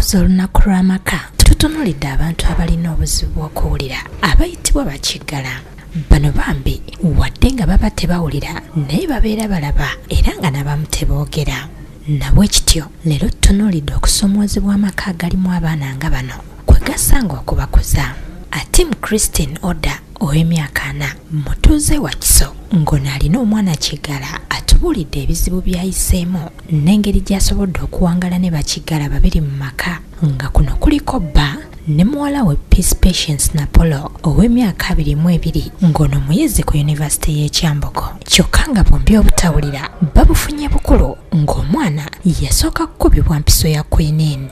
Okukuza olunaku lw'amaka tutunuulidde abantu abalina obuzibu bw'okuwulira abayitibwa bakiggala. Bano bambi wadde nga baba tebawulira naye babeera balaba era nga n'abamu teboogera. Nabwe kityo leero tutunuulidde okusoomoozebwa amaka agalimu abaana nga bano kwe gasanga okubakuza. Atimu Christine Oda ow'emyaka 4 mutuuze Wakiso ng'ono alina omwana kiggala atubuulidde ebizibu by'ayiseemu n'engeri gy'asobodde okuwangala ne bakiggala babiri mu maka nga kuno kuliko bba ne muwala we Peace Patience Napolo ow'emyaka 22 ng'ono muyizi ku Yunivasite y'e Kyambogo. Kyokka nga bombi obutawulira babufunye bukulu ng'omwana yasooka kukubibwa mpiso ya quinine.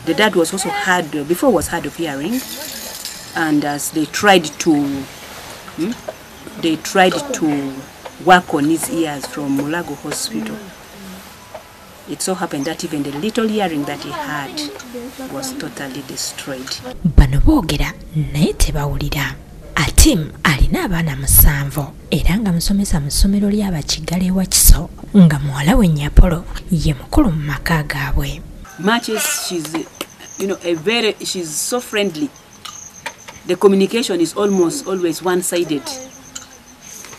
The dad was also hard, before was hard of hearing, and as they tried to work on his ears from Mulago Hospital, it so happened that even the little hearing that he had was totally destroyed. Bano boogera naye tebawulira. Atimu alina abaana 7 era nga musomesa mu ssomero ly'abakiggala e Wakiso nga muwala we Nyapolo ye mukulu mu maka gaabwe. Much as she's, she's so friendly, the communication is almost always one-sided.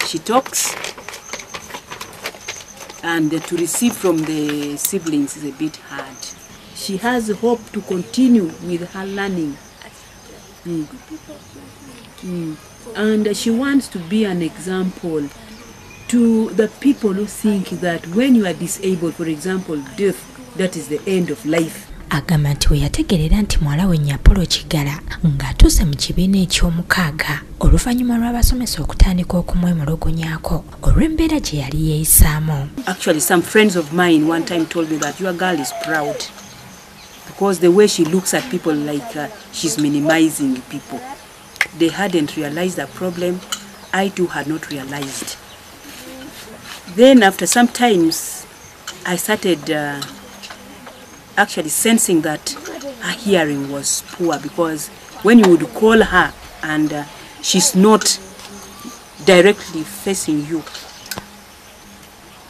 She talks, and to receive from the siblings is a bit hard. She has hope to continue with her learning. And she wants to be an example to the people who think that when you are disabled, for example, death, that is the end of life. Agamba nti we yategerera nti muwala we Nyapolo Kiggala ng'atuuse mu kibiina eky'omukaaga oluvannyuma lw'abasomesa okutandika okumwemulugunyaako olw'embeera gye yali yeeyisaamu. Actually, some friends of mine one time told me that your girl is proud because the way she looks at people like she's minimizing people. They hadn't realized the problem. I too had not realized. Then after some times, I started actually sensing that her hearing was poor, because when you would call her and she's not directly facing you,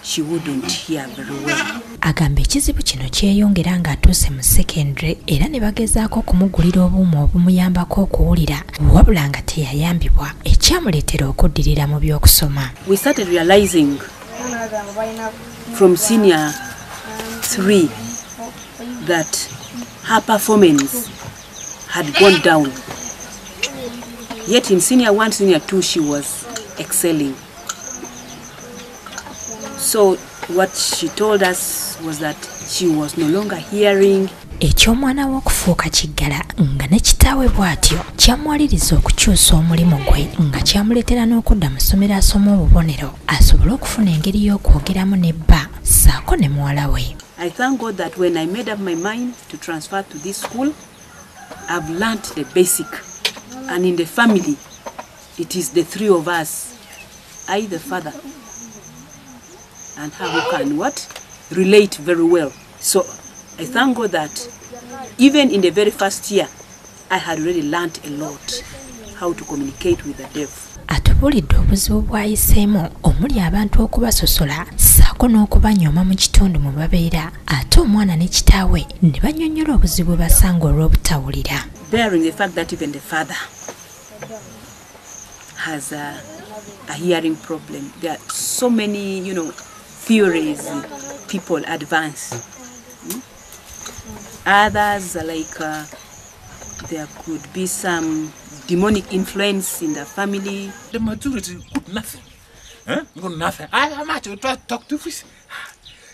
she wouldn't hear very well. Agamba ekizibu kino kyeyongera ng'atuuse mu secondary era ne bagezaako okumugulira obuuma obumuyambako okuwulira wabula nga teyayambibwa ekyamuleetera okuddirira mu by'okusoma. We started realizing from senior 3 that her performance had gone down. Yet in senior 1, senior 2, she was excelling. So what she told us was that she was no longer hearing. Eky'omwana w'okufuuka kiggala nga ne kitaawe bw'atyo kyamwaliriza okukyusa omulimu gwe nga kyamuleetera n'okudda mu ssomero asoma obubonero asobole okufuna engeri y'okwogeramu ne bba ssaako ne muwala we. I thank God that when I made up my mind to transfer to this school, I've learned the basic. And in the family, it is the 3 of us, I, the father, and her who can relate very well. So I thank God that even in the very first year, I had already learned a lot how to communicate with the deaf. Atubulidde obuzibu bwayiseemu omuli abantu okubasosola ssaako n'okubanyooma mu kitundu mu babeera ate omwana ne kitaawe ne bannyonnyola obuzibu basanga olw'obutawulira. Bearing the fact that even the father has a hearing problem, there are so many, theories people advance. Others are like there could be some demonic influence in the family. The majority got nothing. Got nothing. I might try to talk to fish.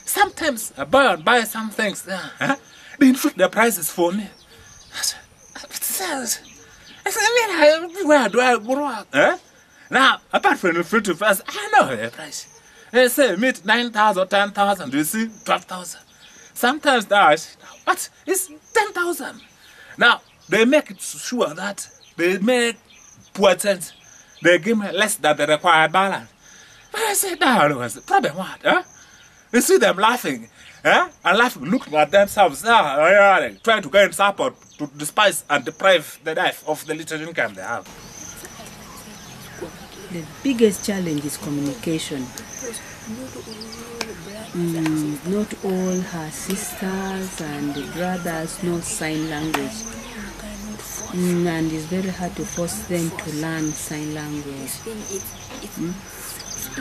Sometimes I buy some things. They inflate the prices for me. I said, where do I go? Now, apart from the fruit of us, I know the price. They say meat 9,000, 10,000. You see, 12,000. Sometimes that, what? It's 10,000. Now, they make it sure that they make poor sense. They give me less than the required balance. But I said, no, what's the problem? What? You see them laughing, and laughing, looking at themselves, trying to gain support to despise and deprive the life of the little income they have. The biggest challenge is communication. not all her sisters and brothers know sign language. And it's very hard to force them to learn sign language.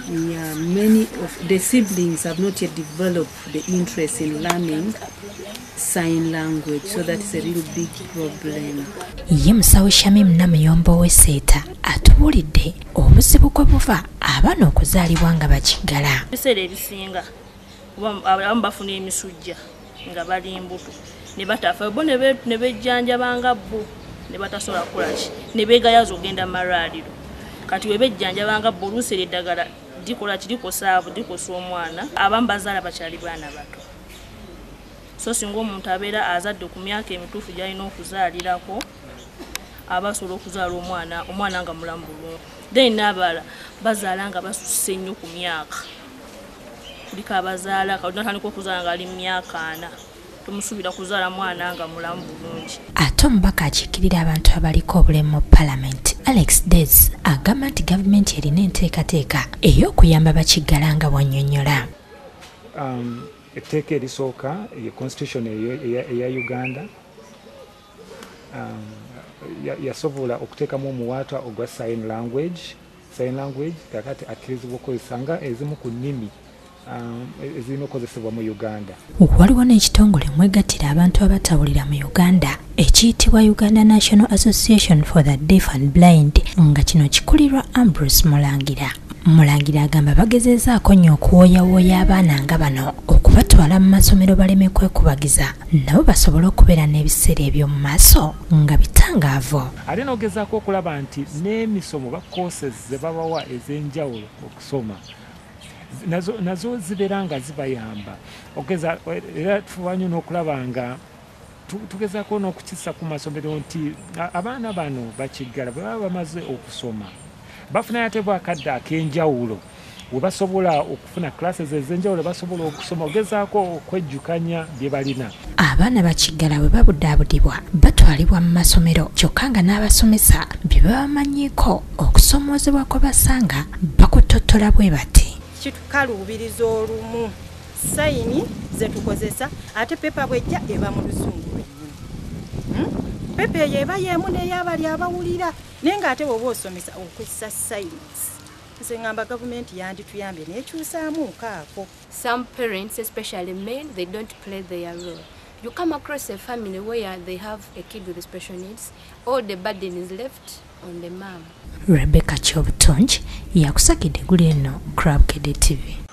Yeah, many of the siblings have not yet developed the interest in learning sign language, so that's a real big problem. Ye musawo Shamim Namuyombo w'Esseeta atubuulidde obuzibu kwe buva abaana okuzaalibwa nga bakiggala. Ebiseera ebisinga abamu bafuna emisujja nga bali embuto ne batafa bo ne bejjanjabanga bo ne batasobola kukola ki ne beegayaza ogenda mu malwaliro. Kati we bejjanjabanga bo oluusi eddagala dikola ki dikosa omwana abamu bazaala bakyali baana bato. So singa omuntu abeera azadde ku myaka emituufu gy'alina okuzaalirako abasobola okuzaala omwana nga mulamu bulungi. Then n'abalala bazaala nga basusse nnyo ku myaka. Kuliko abazaala natandika okuzaala nga ali mu myaka 4 tomusuubira kuzaala mwana nga mulamu bulungi. Ate omubaka akiikirira abantu abaliko obulemu mu Parliament Alex Des agamba nti gavumenti erina enteekateeka ey'okuyamba bakiggala nga bw'annyonnyola. Etteeka erisooka ye constitution eya Uganda yasobola okuteekamu omuwaatwa ogwa sign language kakati akkirizibwa okukozesa nga ezimu ku nnimi ezirina okukozesebwa mu Uganda. Waliwo n'ekitongole mwegattira abantu abatawulira mu Uganda ekiyitibwa Uganda National Association for the Deaf and Blind nga kino kikulirwa Ambrose Mulangira. Mulangira agamba bagezezaako nnyo okuwooyawooya abaana nga bano okubatwala mu masomero baleme kwekubagiza nabo basobole okubeera n'ebiseera eby'omu maaso nga bitangaavu. Alina ogezaako okulaba nti n'emisomo ba courses ze babawa ez'enjawulo okusoma nazo zibeera nga zibayamba. Era tufuba nnyo n'okulaba nga tugezaako n'okukisa ku masomero nti abaana bano bakiggala bwe baba bamaze okusoma bafuna ate bwakadde ak'enjawulo we basobola okufuna classes ez'enjawulo basobola okusoma ogezaako okwejjukanya bye balina. Abaana bakiggala bwe babuddaabudibwa batwalibwa mu masomero kyokka nga n'abasomesa bye babamanyiiko okusoomoozebwa kwe basanga bakutottola bwe bati. Kitukaluubiriza olumu sayini ze tukozesa ate pepa bwejja eba mu Luzungu lwennyini. Pepa eyo eba y'emu n'ey'abali abawulira naye ng'ate bw'oba osomesa okozesa sayinsi. Nze ngamba gavumenti yandituyambye n'ekyusaamu kaako. Some parents, especially men, they don't play their role. You come across a family where they have a kid with special needs, all the burden is left on the mom. Rebecca Kyobutungi yakusakidde eggulu eno ku Bukedde TV.